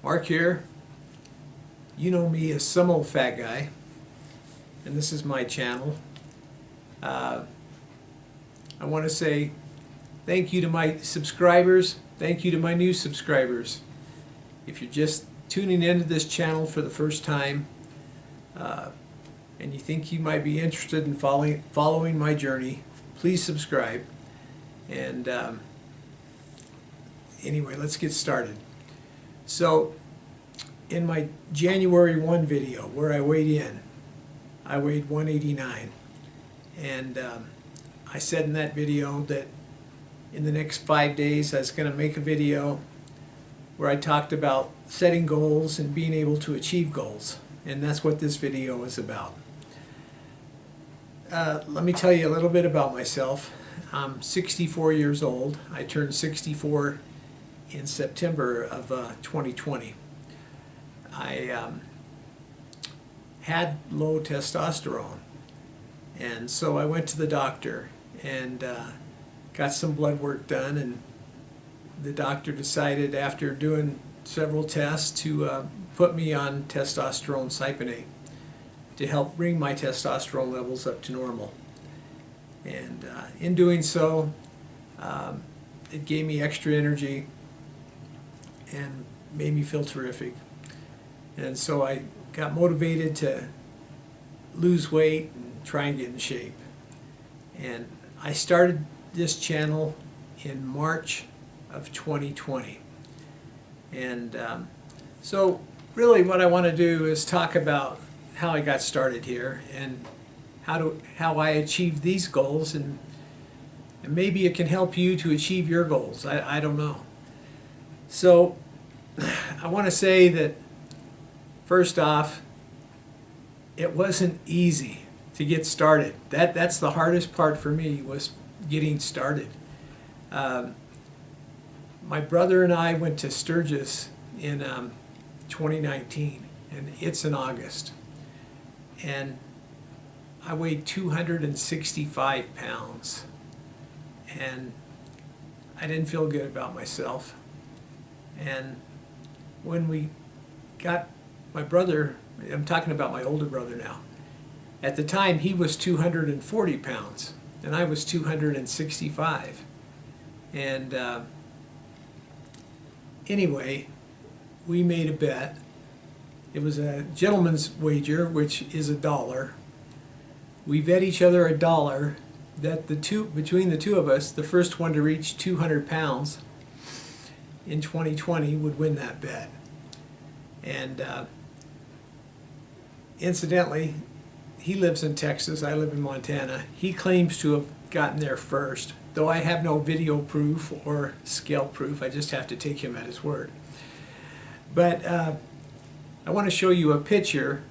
Mark here. You know me as Some Ole Fat Guy, and this is my channel. I want to say thank you to my subscribers, thank you to my new subscribers. If you're just tuning into this channel for the first time, and you think you might be interested in following my journey, please subscribe. And anyway, let's get started. So, in my January 1 video where I weighed in, I weighed 189. And I said in that video that in the next 5 days I was going to make a video where I talked about setting goals and being able to achieve goals. And that's what this video is about. Let me tell you a little bit about myself. I'm 64 years old. I turned 64 in September of 2020. I had low testosterone, and so I went to the doctor and got some blood work done, and the doctor decided after doing several tests to put me on testosterone cypionate to help bring my testosterone levels up to normal. And in doing so, it gave me extra energy and made me feel terrific. And so I got motivated to lose weight and try and get in shape. And I started this channel in March of 2020. And so really what I want to do is talk about how I got started here and how I achieved these goals, and maybe it can help you to achieve your goals. I don't know. So I want to say that first off, it wasn't easy to get started. That's the hardest part for me, was getting started. My brother and I went to Sturgis in 2019, and it's in August. And I weighed 265 pounds, and I didn't feel good about myself. And when we got my brother, I'm talking about my older brother now, at the time he was 240 pounds, and I was 265. And anyway, we made a bet. It was a gentleman's wager, which is $1. We bet each other $1 that between the two of us, the first one to reach 200 pounds in 2020 would win that bet. And incidentally, he lives in Texas, I live in Montana. He claims to have gotten there first, though I have no video proof or scale proof. I just have to take him at his word. But I want to show you a picture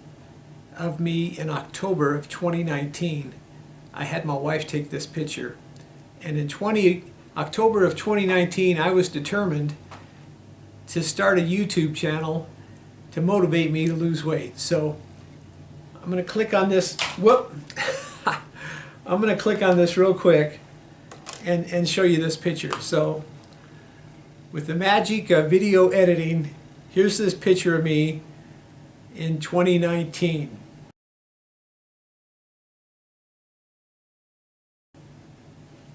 of me in October of 2019. I had my wife take this picture. And in October of 2019, I was determined to start a YouTube channel to motivate me to lose weight. So I'm going to click on this. I'm going to click on this real quick and show you this picture. So with the magic of video editing, here's this picture of me in 2019.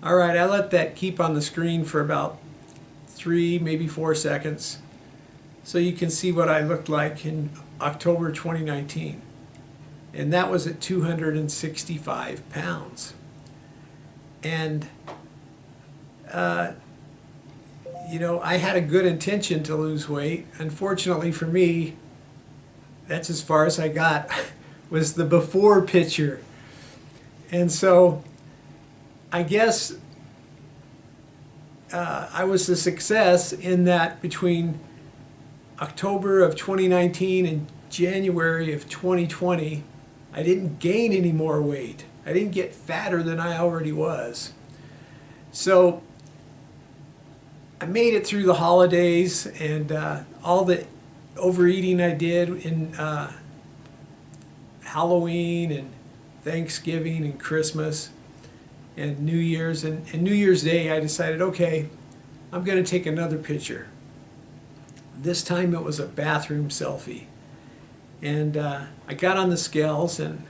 All right, I let that keep on the screen for about 3, maybe 4 seconds, so you can see what I looked like in October 2019. And that was at 265 pounds. And you know, I had a good intention to lose weight. Unfortunately for me, that's as far as I got, was the before picture. And so I guess I was a success in that between October of 2019 and January of 2020, I didn't gain any more weight. I didn't get fatter than I already was. So I made it through the holidays, and all the overeating I did in Halloween and Thanksgiving and Christmas and New Year's. And New Year's Day I decided, okay, I'm going to take another picture. This time it was a bathroom selfie. And I got on the scales, and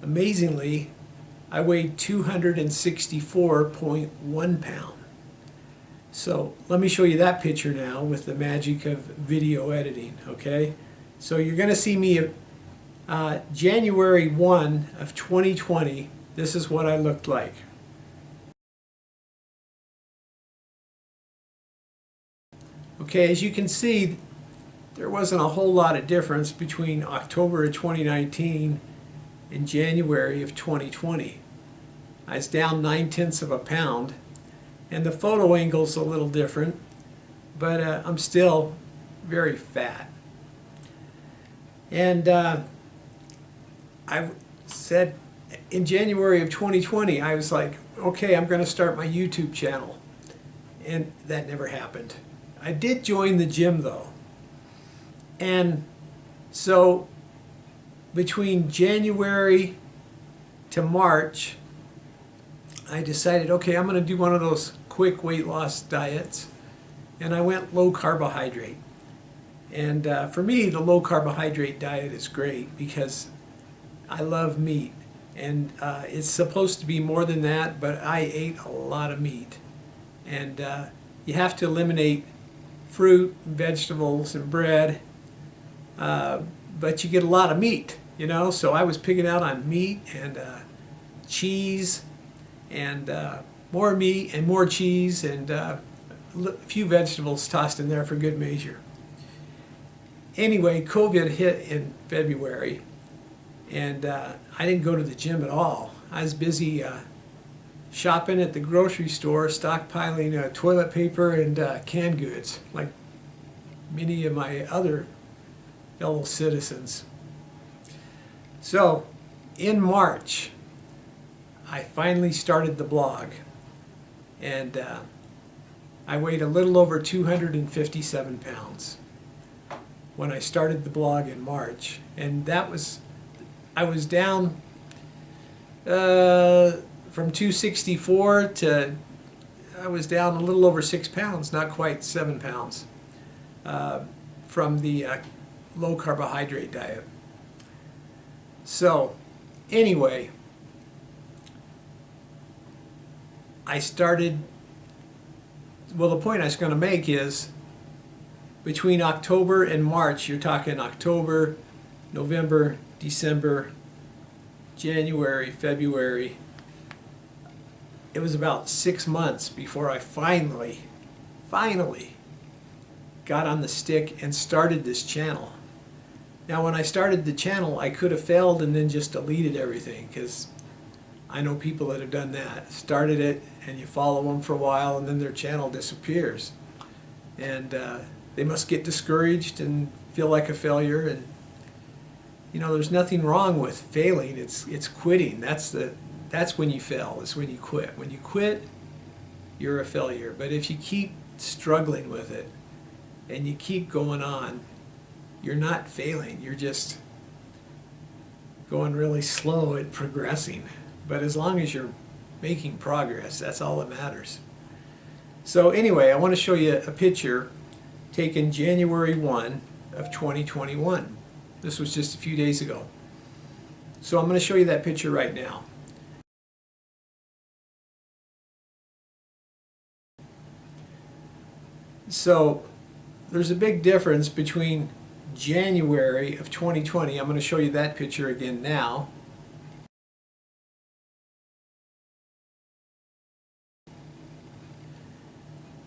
amazingly, I weighed 264.1 pounds. So let me show you that picture now with the magic of video editing, okay? So you're going to see me January 1 of 2020. This is what I looked like. Okay, as you can see, there wasn't a whole lot of difference between October of 2019 and January of 2020. I was down 9/10 of a pound, and the photo angle's a little different, but I'm still very fat. And I said in January of 2020, I was like, okay, I'm going to start my YouTube channel. And that never happened. I did join the gym though. And so between January to March, I decided, okay, I'm going to do one of those quick weight loss diets. And I went low carbohydrate. And for me, the low carbohydrate diet is great because I love meat. And it's supposed to be more than that, but I ate a lot of meat. And you have to eliminate fruit, vegetables, and bread, but you get a lot of meat, you know? So I was picking out on meat and cheese and more meat and more cheese and a few vegetables tossed in there for good measure. Anyway, COVID hit in February, and I didn't go to the gym at all. I was busy shopping at the grocery store, stockpiling toilet paper and canned goods, like many of my other fellow citizens. So, in March, I finally started the blog, and I weighed a little over 257 pounds when I started the blog in March, and I was down from 264 to, I was down a little over 6 pounds, not quite 7 pounds, from the low carbohydrate diet. So anyway, I started, well, the point I was going to make is between October and March, you're talking October, November, December, January, February. It was about 6 months before I finally got on the stick and started this channel. Now, when I started the channel, I could have failed and then just deleted everything, because I know people that have done that. Started it, and you follow them for a while, and then their channel disappears. And they must get discouraged and feel like a failure. And you know, there's nothing wrong with failing. It's quitting. That's when you fail. It's when you quit. When you quit, you're a failure. But if you keep struggling with it and you keep going on, you're not failing. You're just going really slow at progressing. But as long as you're making progress, that's all that matters. So anyway, I want to show you a picture taken January 1 of 2021. This was just a few days ago. So I'm going to show you that picture right now. So there's a big difference between January of 2020. I'm going to show you that picture again now.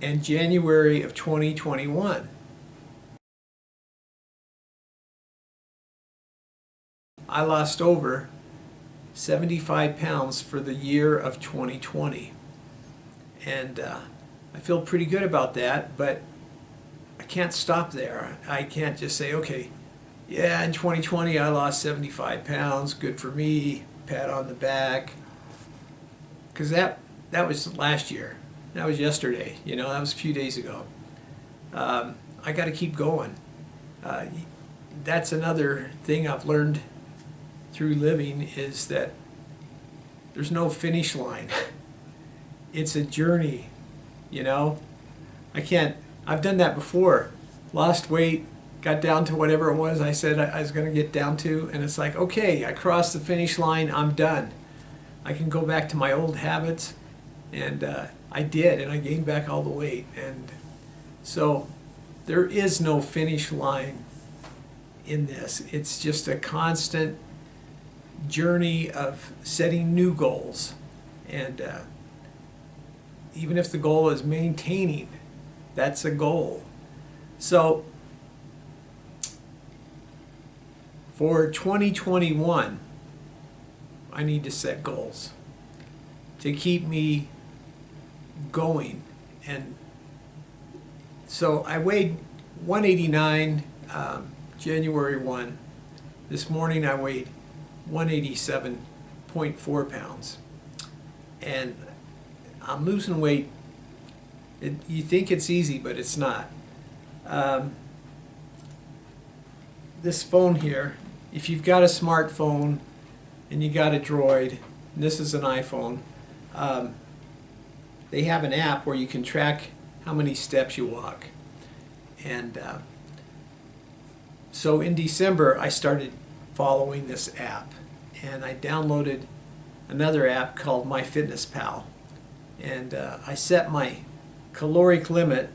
And January of 2021. I lost over 75 pounds for the year of 2020. And I feel pretty good about that, but I can't stop there. I can't just say, okay, yeah, in 2020 I lost 75 pounds, good for me, pat on the back. Because that was last year. That was yesterday, you know, that was a few days ago. I got to keep going. That's another thing I've learned through living, is that there's no finish line. It's a journey, you know. I've done that before. lost weight, got down to whatever it was I said I was going to get down to, and it's like, okay, I crossed the finish line, I'm done. I can go back to my old habits, and I did, and I gained back all the weight. And so there is no finish line in this. It's just a constant journey of setting new goals, and even if the goal is maintaining, that's a goal. So for 2021, I need to set goals to keep me going. And so I weighed 189 January 1. This morning I weighed 187.4 pounds. And I'm losing weight. You think it's easy, but it's not. This phone here, if you've got a smartphone and you got a Droid, and this is an iPhone, they have an app where you can track how many steps you walk. And so in December I started following this app, and I downloaded another app called MyFitnessPal, and I set my caloric limit,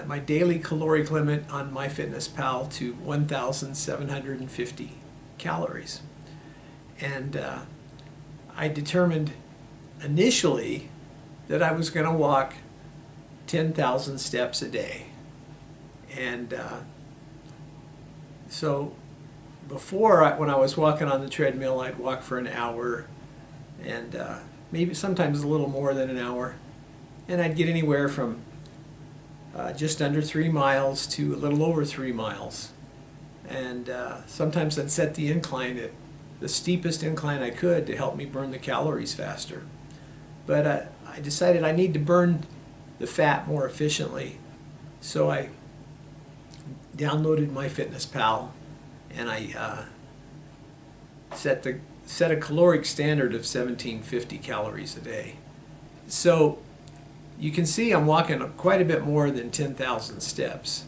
my daily caloric limit on MyFitnessPal to 1,750 calories. And I determined initially that I was going to walk 10,000 steps a day. And so before, when I was walking on the treadmill, I'd walk for an hour, and maybe sometimes a little more than an hour. And I'd get anywhere from just under 3 miles to a little over 3 miles. And sometimes I'd set the incline at the steepest incline I could to help me burn the calories faster. But I decided I need to burn the fat more efficiently. So I downloaded MyFitnessPal, and I set a caloric standard of 1,750 calories a day. So you can see I'm walking quite a bit more than 10,000 steps,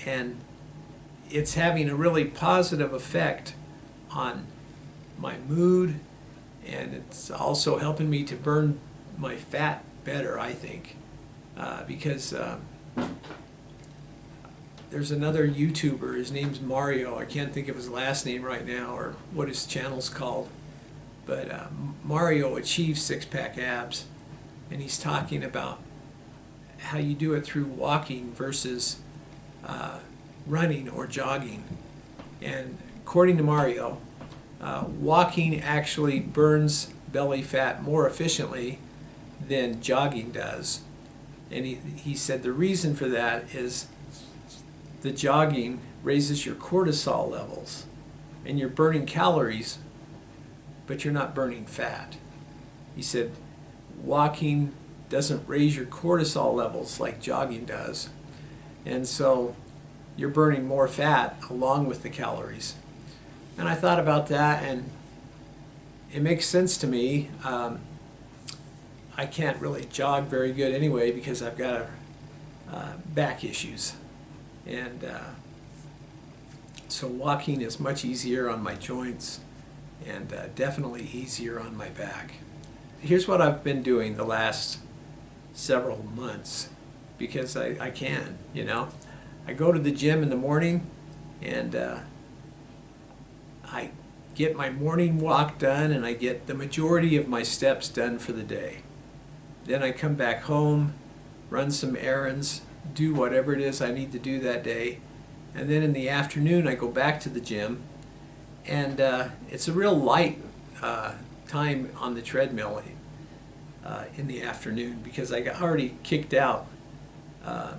and it's having a really positive effect on my mood, and it's also helping me to burn my fat better, I think, because there's another YouTuber, his name's Mario, I can't think of his last name right now or what his channel's called, but Mario achieves six-pack abs, and he's talking about how you do it through walking versus running or jogging. And according to Mario, walking actually burns belly fat more efficiently than jogging does. And he said the reason for that is the jogging raises your cortisol levels, and you're burning calories, but you're not burning fat. He said walking doesn't raise your cortisol levels like jogging does, and so you're burning more fat along with the calories. And I thought about that, and it makes sense to me. I can't really jog very good anyway because I've got back issues, and so walking is much easier on my joints, and definitely easier on my back. Here's what I've been doing the last several months, because I can, you know. I go to the gym in the morning, and I get my morning walk done, and I get the majority of my steps done for the day. Then I come back home, run some errands, do whatever it is I need to do that day, and then in the afternoon I go back to the gym, and it's a real light time on the treadmill in the afternoon, because I got already kicked out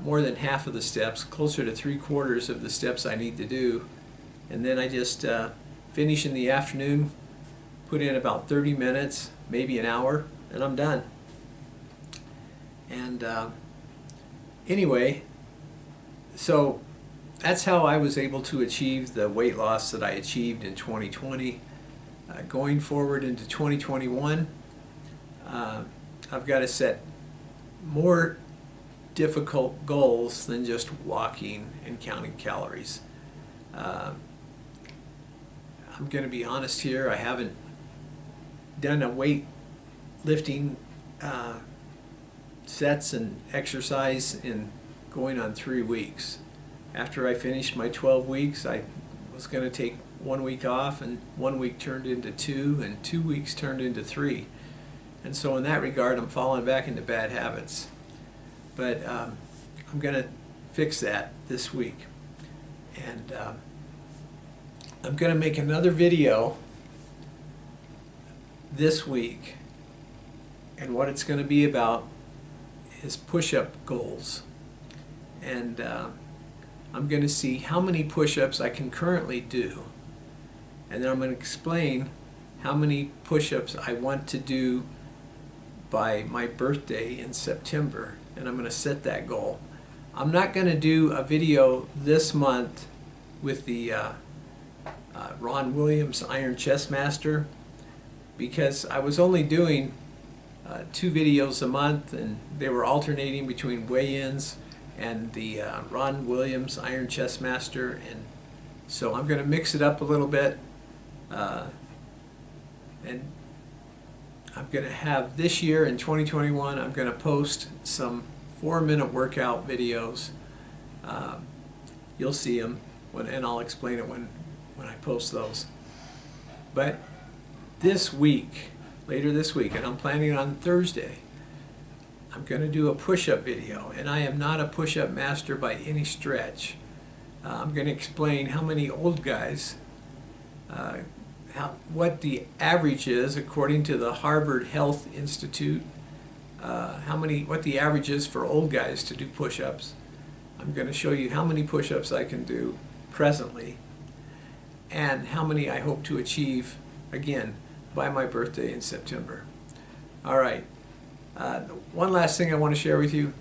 more than half of the steps, closer to 3/4 of the steps I need to do, and then I just finish in the afternoon, put in about 30 minutes, maybe an hour, and I'm done. And anyway, so that's how I was able to achieve the weight loss that I achieved in 2020. Going forward into 2021, I've got to set more difficult goals than just walking and counting calories. I'm going to be honest here, I haven't done a weight lifting sets and exercise in going on 3 weeks. After I finished my 12 weeks, I was going to take 1 week off, and 1 week turned into 2, and 2 weeks turned into 3. And so in that regard, I'm falling back into bad habits. But I'm going to fix that this week. And I'm going to make another video this week. And what it's going to be about is push-up goals. And I'm going to see how many push-ups I can currently do. And then I'm going to explain how many push-ups I want to do by my birthday in September. And I'm going to set that goal. I'm not going to do a video this month with the Ron Williams Iron Chest Master, because I was only doing 2 videos a month, and they were alternating between weigh-ins and the Ron Williams Iron Chest Master. And so I'm going to mix it up a little bit, and I'm going to have this year in 2021, I'm going to post some 4-minute workout videos. You'll see them, and I'll explain it when I post those. But this week, later this week, and I'm planning on Thursday, I'm going to do a push-up video. And I am not a push-up master by any stretch. I'm going to explain how many old guys, what the average is according to the Harvard Health Institute, what the average is for old guys to do push-ups. I'm going to show you how many push-ups I can do presently, and how many I hope to achieve, again, by my birthday in September. All right. One last thing I want to share with you.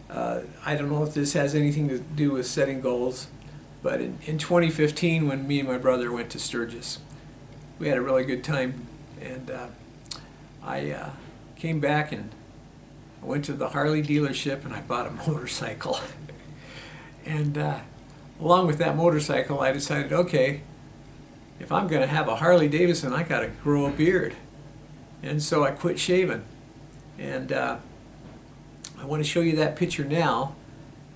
I don't know if this has anything to do with setting goals, but in 2015, when me and my brother went to Sturgis, we had a really good time, and I came back and I went to the Harley dealership and I bought a motorcycle. And along with that motorcycle, I decided, okay, if I'm going to have a Harley Davidson, I got to grow a beard. And so I quit shaving. And I want to show you that picture now.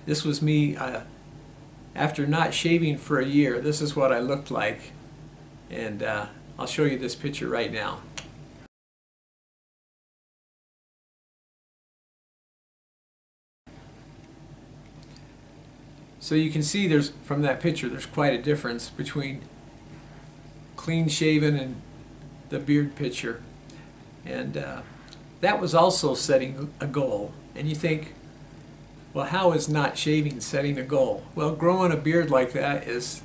This was me after not shaving for a year. This is what I looked like. And I'll show you this picture right now. So you can see from that picture there's quite a difference between clean shaven and the beard picture. And that was also setting a goal. And you think, well, how is not shaving setting a goal? Well, growing a beard like that is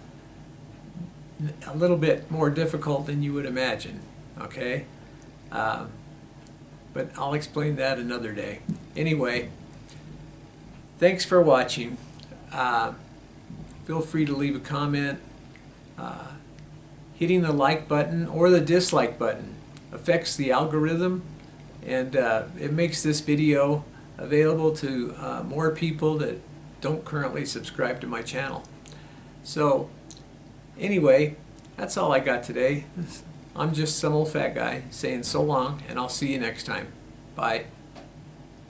a little bit more difficult than you would imagine, okay? But I'll explain that another day. Anyway, thanks for watching. Feel free to leave a comment. Hitting the like button or the dislike button affects the algorithm, and it makes this video available to more people that don't currently subscribe to my channel. So anyway, that's all I got today. I'm just some old fat guy saying so long, and I'll see you next time. Bye.